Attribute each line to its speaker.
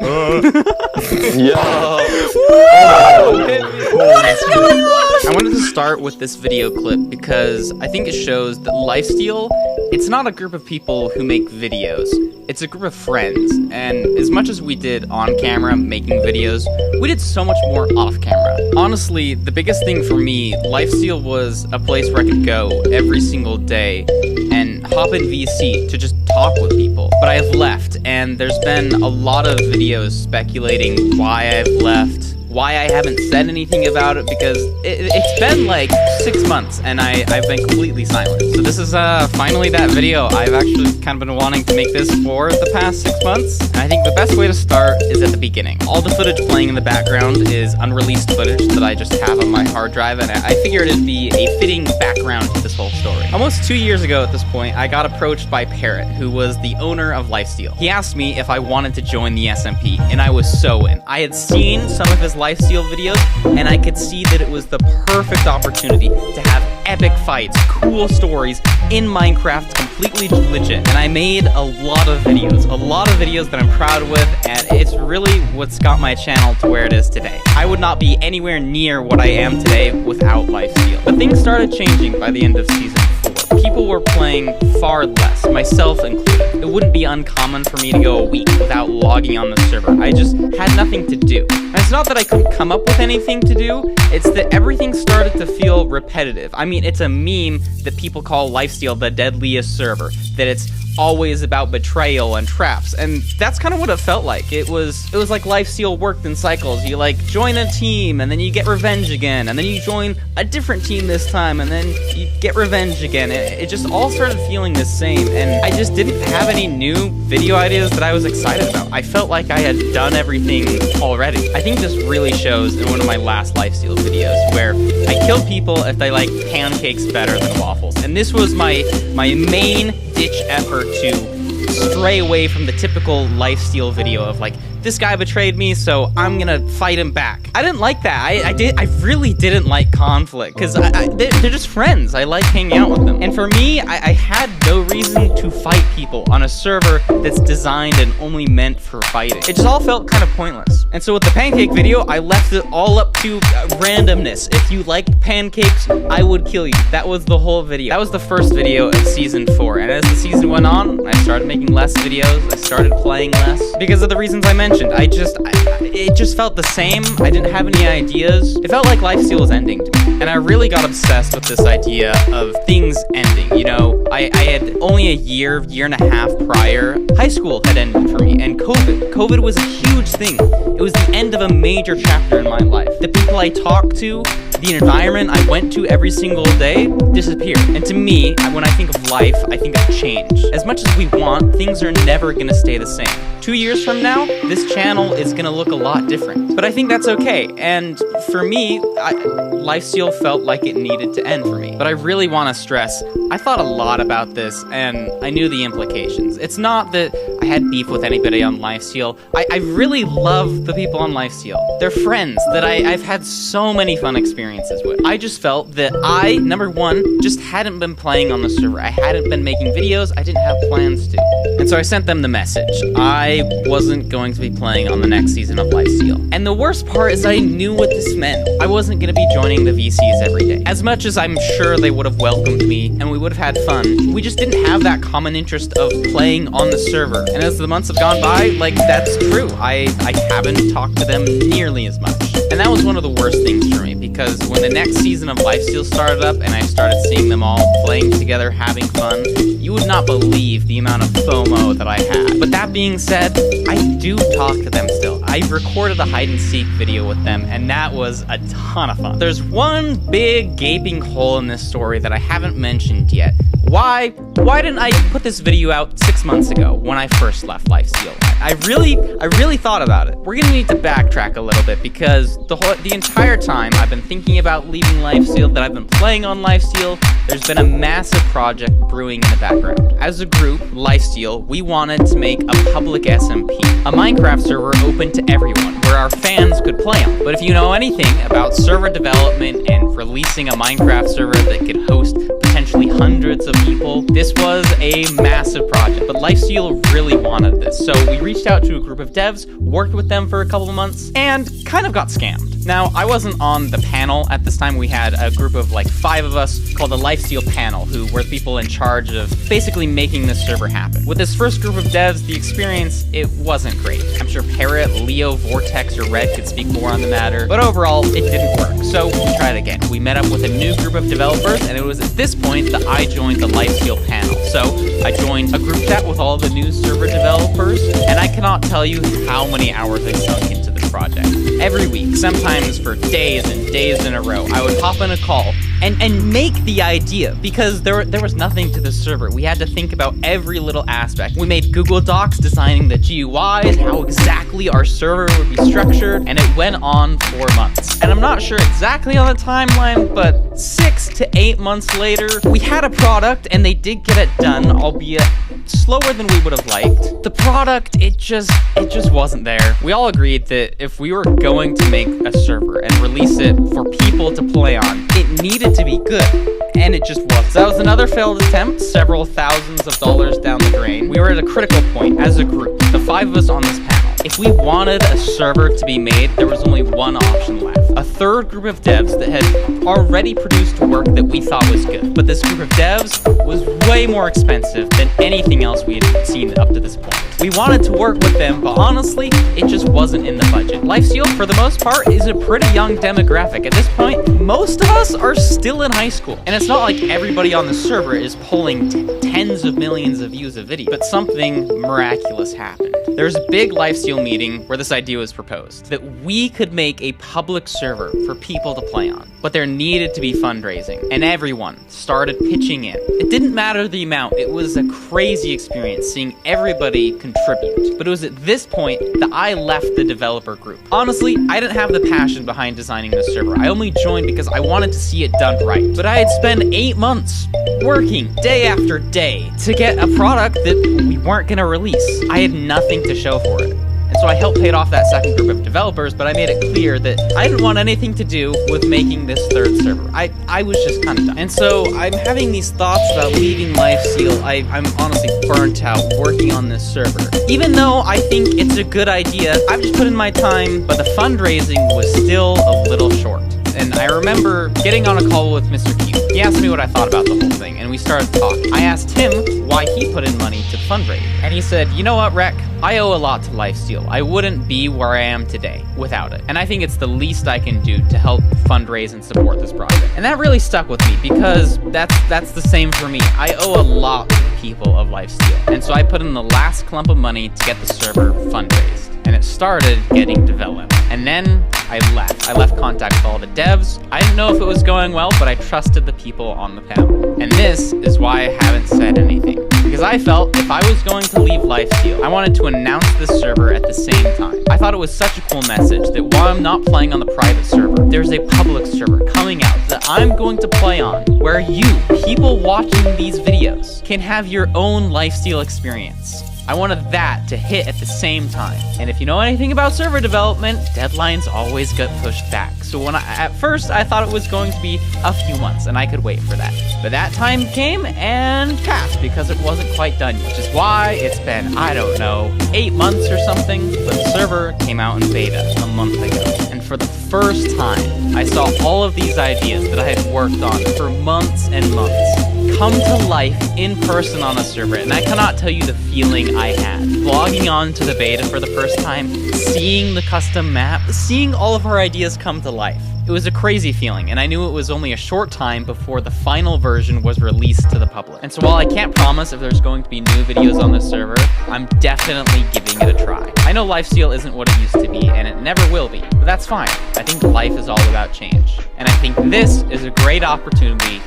Speaker 1: Yeah.
Speaker 2: I wanted to start with this video clip because I think it shows that lifesteal, it's not a group of people who make videos. It's a group of friends, and as much as we did on camera making videos, we did so much more off camera. Honestly, the biggest thing for me, lifesteal was a place where I could go every single day and hop in VC to just talk with people. But I have left, and there's been a lot of videos speculating why I've left, why I haven't said anything about it, because it's been like 6 months and I've been completely silent. So this is finally that video. I've actually kind of been wanting to make this for the past 6 months. And I think the best way to start is at the beginning. All the footage playing in the background is unreleased footage that I just have on my hard drive, and I figured it'd be a fitting background to this whole story. Almost 2 years ago at this point, I got approached by Parrot, who was the owner of lifesteal. He asked me if I wanted to join the SMP, and I was so in. I had seen some of his lifesteal videos, and I could see that it was the perfect opportunity to have epic fights, cool stories in Minecraft, completely legit. And I made a lot of videos that I'm proud with, and it's really what's got my channel to where it is today. I would not be anywhere near what I am today without lifesteal. But things started changing by the end of season 4. People were playing far less, myself included. It wouldn't be uncommon for me to go a week without logging on the server. I just had nothing to do. And it's not that I couldn't come up with anything to do, it's that everything started to feel repetitive. I mean, it's a meme that people call lifesteal the deadliest server, that it's always about betrayal and traps, and that's kind of what it felt like. It was like lifesteal worked in cycles. You like join a team, and then you get revenge again, and then you join a different team this time, and then you get revenge again. It just all started feeling the same, and I just didn't have any new video ideas that I was excited about. I felt like I had done everything already. I think this really shows in one of my last lifesteal videos, where I killed people if they like pancakes better than waffles, and this was my main ditch effort to stray away from the typical lifesteal video of like, this guy betrayed me, so I'm gonna fight him back. I didn't like that. I really didn't like conflict, because they're just friends. I like hanging out with them. And for me, I had no reason to fight people on a server that's designed and only meant for fighting. It just all felt kind of pointless. And so with the pancake video, I left it all up to randomness. If you liked pancakes, I would kill you. That was the whole video. That was the first video of season 4. And as the season went on, I started making less videos. I started playing less because of the reasons I mentioned. It just felt the same. I didn't have any ideas. It felt like lifesteal was ending to me. And I really got obsessed with this idea of things ending. You know, I had only a year and a half prior, high school had ended for me, and COVID was a huge thing. It was the end of a major chapter in my life. The people I talked to, the environment I went to every single day disappeared. And to me, when I think of life, I think of change. As much as we want, things are never gonna stay the same. 2 years from now, this channel is gonna look a lot different. But I think that's okay. And for me, lifesteal felt like it needed to end for me. But I really wanna stress, I thought a lot about this, and I knew the implications. It's not that I had beef with anybody on lifesteal. I really love the people on lifesteal. They're friends that I've had so many fun experiences with. I just felt that I, number one, just hadn't been playing on the server. I hadn't been making videos. I didn't have plans to. And so I sent them the message. I wasn't going to be playing on the next season of lifesteal. And the worst part is I knew what this meant. I wasn't going to be joining the VCs every day. As much as I'm sure they would have welcomed me and we would have had fun, we just didn't have that common interest of playing on the server. And as the months have gone by, like, that's true. I haven't talked to them nearly as much. And that was one of the worst things for me, because when the next season of lifesteal started up and I started seeing them all playing together, having fun, you would not believe the amount of FOMO that I had. But that being said, I do talk to them still. I recorded a hide and seek video with them, and that was a ton of fun. There's one big gaping hole in this story that I haven't mentioned yet. Why didn't I put this video out 6 months ago when I first left lifesteal? I really thought about it. We're gonna need to backtrack a little bit, because the entire time I've been thinking about leaving lifesteal, that I've been playing on lifesteal, there's been a massive project brewing in the background. As a group, lifesteal, we wanted to make a public SMP, a Minecraft server open to everyone, where our fans could play on. But if you know anything about server development and releasing a Minecraft server that could host potential potentially hundreds of people. This was a massive project, but lifesteal really wanted this. So we reached out to a group of devs, worked with them for a couple of months, and kind of got scammed. Now, I wasn't on the panel at this time. We had a group of like 5 of us called the Lifesteal panel, who were the people in charge of basically making this server happen. With this first group of devs, the experience, it wasn't great. I'm sure Parrot, Leo, Vortex, or Red could speak more on the matter, but overall, it didn't work. So we tried again. We met up with a new group of developers, and it was at this point that I joined the Lifesteal panel. So I joined a group chat with all the new server developers, and I cannot tell you how many hours I sunk into this project. Every week, sometimes for days and days in a row, I would hop on a call and make the idea, because there was nothing to the server. We had to think about every little aspect. We made Google Docs designing the GUIs, how exactly our server would be structured, and it went on for months. And I'm not sure exactly on the timeline, but 6 to 8 months later, we had a product, and they did get it done, albeit slower than we would have liked. The product, it just wasn't there. We all agreed that if we were going to make a server and release it for people to play on, it needed to be good, and it just wasn't. So that was another failed attempt, several thousands of dollars down the drain. We were at a critical point as a group, the 5 of us on this panel. If we wanted a server to be made, there was only one option left. A third group of devs that had already produced work that we thought was good. But this group of devs was way more expensive than anything else we had seen up to this point. We wanted to work with them, but honestly, it just wasn't in the budget. Lifesteal, for the most part, is a pretty young demographic. At this point, most of us are still in high school. And it's not like everybody on the server is pulling tens of millions of views a video, but something miraculous happened. There was a big Lifesteal meeting where this idea was proposed, that we could make a public server for people to play on, but there needed to be fundraising, and everyone started pitching in. It didn't matter the amount, it was a crazy experience seeing everybody contribute. But it was at this point that I left the developer group. Honestly, I didn't have the passion behind designing this server. I only joined because I wanted to see it done right. But I had spent 8 months working day after day to get a product that we weren't gonna release. I had nothing to show for it. And so I helped pay off that second group of developers, but I made it clear that I didn't want anything to do with making this third server. I was just kind of done. And so I'm having these thoughts about leaving Lifesteal. I'm honestly burnt out working on this server. Even though I think it's a good idea, I've just put in my time, but the fundraising was still a little short. And I remember getting on a call with Mr. Q. He asked me what I thought about the whole thing, and we started talking. I asked him why he put in money to fundraise. And he said, you know what, Rec? I owe a lot to Lifesteal. I wouldn't be where I am today without it. And I think it's the least I can do to help fundraise and support this project. And that really stuck with me, because that's the same for me. I owe a lot to the people of Lifesteal. And so I put in the last clump of money to get the server fundraised. And it started getting developed. And then I left. I left contact with all the devs. I didn't know if it was going well, but I trusted the people on the panel. And this is why I haven't said anything. Because I felt if I was going to leave Lifesteal, I wanted to announce this server at the same time. I thought it was such a cool message that while I'm not playing on the private server, there's a public server coming out that I'm going to play on, where you, people watching these videos, can have your own Lifesteal experience. I wanted that to hit at the same time. And if you know anything about server development, deadlines always get pushed back. So at first I thought it was going to be a few months and I could wait for that. But that time came and passed because it wasn't quite done yet. Which is why it's been, I don't know, 8 months or something, but the server came out in beta a month ago. And for the first time, I saw all of these ideas that I had worked on for months and months come to life in person on a server, and I cannot tell you the feeling I had. Logging on to the beta for the first time, seeing the custom map, seeing all of our ideas come to life. It was a crazy feeling, and I knew it was only a short time before the final version was released to the public. And so while I can't promise if there's going to be new videos on the server, I'm definitely giving it a try. I know Lifesteal isn't what it used to be, and it never will be, but that's fine. I think life is all about change. And I think this is a great opportunity